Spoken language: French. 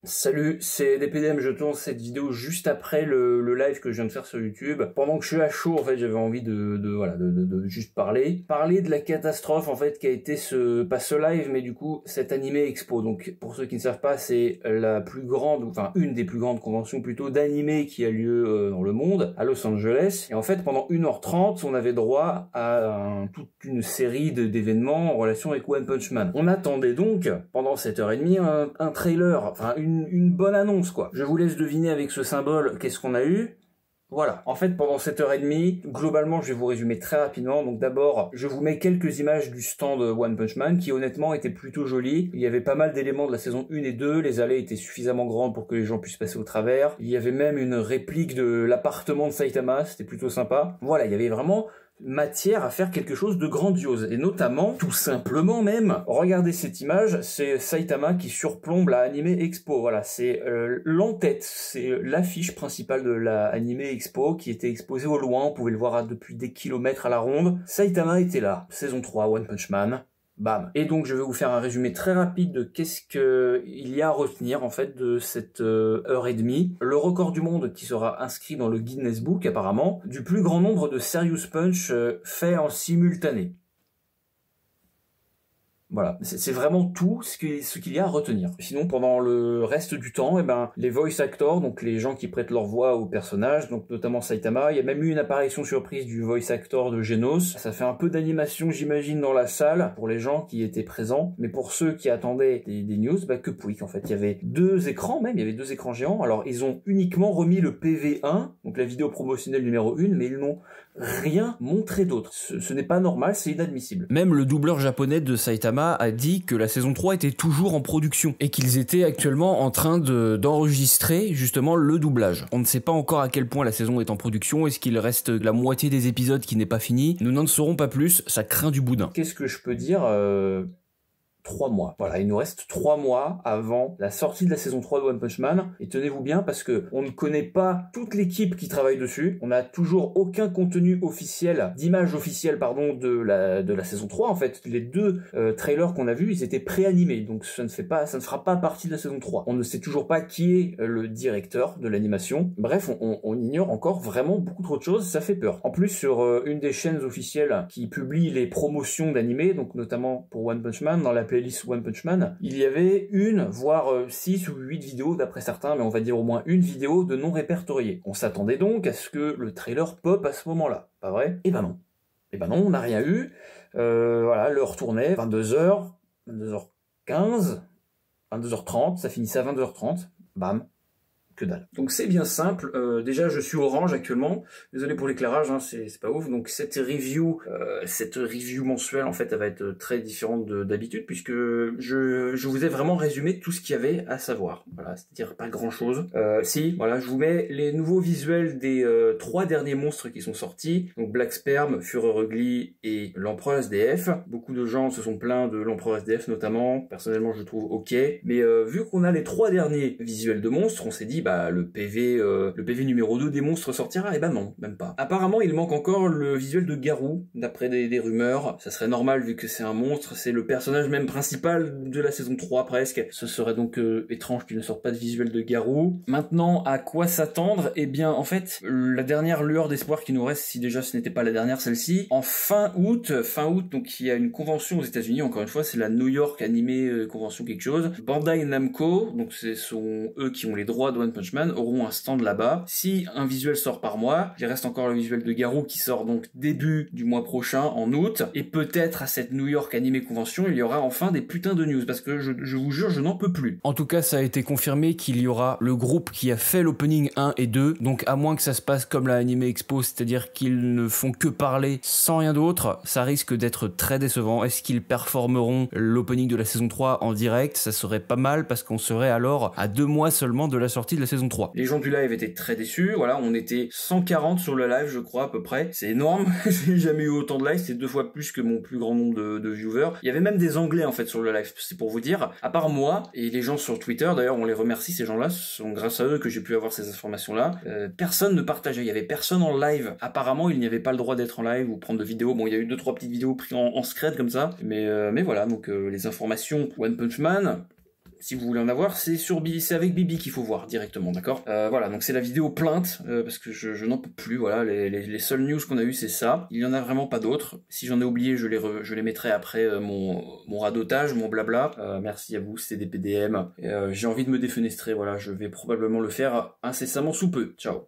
Salut, c'est DPDM, je tourne cette vidéo juste après le live que je viens de faire sur YouTube. Pendant que je suis à chaud, en fait, j'avais envie de juste parler de la catastrophe, en fait, qui a été pas ce live, mais du coup, cet Anime Expo. Donc, pour ceux qui ne savent pas, c'est la plus grande, enfin, une des plus grandes conventions plutôt d'anime qui a lieu dans le monde, à Los Angeles. Et en fait, pendant 1h30, on avait droit à toute une série d'événements en relation avec One Punch Man. On attendait donc, pendant 7h30, un trailer, enfin, une bonne annonce, quoi. Je vous laisse deviner avec ce symbole qu'est-ce qu'on a eu. Voilà. En fait, pendant 7h30, globalement, je vais vous résumer très rapidement. Donc d'abord, je vous mets quelques images du stand One Punch Man, qui honnêtement était plutôt joli. Il y avait pas mal d'éléments de la saison 1 et 2. Les allées étaient suffisamment grandes pour que les gens puissent passer au travers. Il y avait même une réplique de l'appartement de Saitama. C'était plutôt sympa. Voilà, il y avait vraiment matière à faire quelque chose de grandiose, et notamment, tout simplement même, regardez cette image, c'est Saitama qui surplombe la Anime Expo. Voilà, c'est l'en-tête, c'est l'affiche principale de la Anime Expo qui était exposée au loin, on pouvait le voir depuis des kilomètres à la ronde. Saitama était là, saison 3, One Punch Man. Bam. Et donc je vais vous faire un résumé très rapide de qu'est-ce qu'il y a à retenir en fait de cette heure et demie. Le record du monde qui sera inscrit dans le Guinness Book apparemment, du plus grand nombre de Serious Punch fait en simultané. Voilà, c'est vraiment tout ce qu'il y a à retenir. Sinon, pendant le reste du temps, les voice actors, donc les gens qui prêtent leur voix aux personnages, donc notamment Saitama, il y a même eu une apparition surprise du voice actor de Genos. Ça fait un peu d'animation, j'imagine, dans la salle, pour les gens qui étaient présents. Mais pour ceux qui attendaient des news, que pouic, en fait. Il y avait deux écrans même, il y avait deux écrans géants. Alors, ils ont uniquement remis le PV1, donc la vidéo promotionnelle numéro 1, mais ils n'ont rien montré d'autre. Ce n'est pas normal, c'est inadmissible. Même le doubleur japonais de Saitama a dit que la saison 3 était toujours en production et qu'ils étaient actuellement en train d'enregistrer justement le doublage. On ne sait pas encore à quel point la saison est en production, est-ce qu'il reste la moitié des épisodes qui n'est pas fini. Nous n'en saurons pas plus, ça craint du boudin. Qu'est-ce que je peux dire 3 mois. Voilà, il nous reste 3 mois avant la sortie de la saison 3 de One Punch Man. Et tenez-vous bien parce que on ne connaît pas toute l'équipe qui travaille dessus. On n'a toujours aucun contenu officiel, d'image officielle, pardon, de la saison 3. En fait, les deux trailers qu'on a vus, ils étaient pré-animés. Donc ça ne fera pas partie de la saison 3. On ne sait toujours pas qui est le directeur de l'animation. Bref, on ignore encore vraiment beaucoup trop de choses. Ça fait peur. En plus, sur une des chaînes officielles qui publie les promotions d'animés, donc notamment pour One Punch Man, dans la playlist One Punch Man, il y avait voire 6 ou 8 vidéos d'après certains, mais on va dire au moins une vidéo de non répertoriée. On s'attendait donc à ce que le trailer pop à ce moment-là, pas vrai? Eh ben non. Eh ben non, on n'a rien eu. Voilà, l'heure tournait, 22h, 22h15, 22h30, ça finissait à 22h30, bam. Que dalle. Donc c'est bien simple, déjà je suis orange actuellement, désolé pour l'éclairage, hein, c'est pas ouf, donc cette review mensuelle en fait elle va être très différente d'habitude puisque je vous ai vraiment résumé tout ce qu'il y avait à savoir, voilà, c'est-à-dire pas grand chose. Voilà, je vous mets les nouveaux visuels des 3 derniers monstres qui sont sortis, donc Black Sperm, Fureur Ugly et l'Empereur SDF. Beaucoup de gens se sont plaints de l'Empereur SDF notamment, personnellement je le trouve ok, mais vu qu'on a les 3 derniers visuels de monstres, on s'est dit le PV numéro 2 des monstres sortira, et non, même pas. Apparemment, il manque encore le visuel de Garou, d'après des rumeurs. Ça serait normal vu que c'est un monstre, c'est le personnage même principal de la saison 3 presque. Ce serait donc étrange qu'il ne sorte pas de visuel de Garou. Maintenant, à quoi s'attendre? Eh bien, en fait, la dernière lueur d'espoir qui nous reste, si déjà ce n'était pas la dernière, celle-ci, en fin août, donc il y a une convention aux États-Unis, encore une fois, c'est la New York Anime Convention quelque chose. Bandai Namco, donc ce sont eux qui ont les droits de One Punch Man, auront un stand là-bas. Si un visuel sort par mois, il reste encore le visuel de Garou qui sort donc début du mois prochain, en août, et peut-être à cette New York Anime Convention, il y aura enfin des putains de news, parce que je vous jure, je n'en peux plus. En tout cas, ça a été confirmé qu'il y aura le groupe qui a fait l'opening 1 et 2, donc à moins que ça se passe comme la Anime Expo, c'est-à-dire qu'ils ne font que parler sans rien d'autre, ça risque d'être très décevant. Est-ce qu'ils performeront l'opening de la saison 3 en direct? Ça serait pas mal, parce qu'on serait alors à 2 mois seulement de la sortie de la saison 3. Les gens du live étaient très déçus, voilà, on était 140 sur le live, je crois, à peu près. C'est énorme, j'ai jamais eu autant de live, c'est 2 fois plus que mon plus grand nombre de viewers. Il y avait même des anglais, en fait, sur le live, c'est pour vous dire. À part moi, et les gens sur Twitter, d'ailleurs, on les remercie, ces gens-là, ce sont grâce à eux que j'ai pu avoir ces informations-là. Personne ne partageait, il y avait personne en live. Apparemment, il n'y avait pas le droit d'être en live ou prendre de vidéos. Bon, il y a eu 2-3 petites vidéos prises en scred comme ça, mais voilà, donc les informations One Punch Man, si vous voulez en avoir, c'est avec Bibi qu'il faut voir directement, d'accord. Voilà, donc c'est la vidéo plainte, parce que je n'en peux plus, voilà, les seules news qu'on a eues c'est ça, il y en a vraiment pas d'autres. Si j'en ai oublié, je les mettrai après mon radotage, mon blabla. Merci à vous, c'était des PDM. J'ai envie de me défenestrer, voilà, je vais probablement le faire incessamment sous peu. Ciao.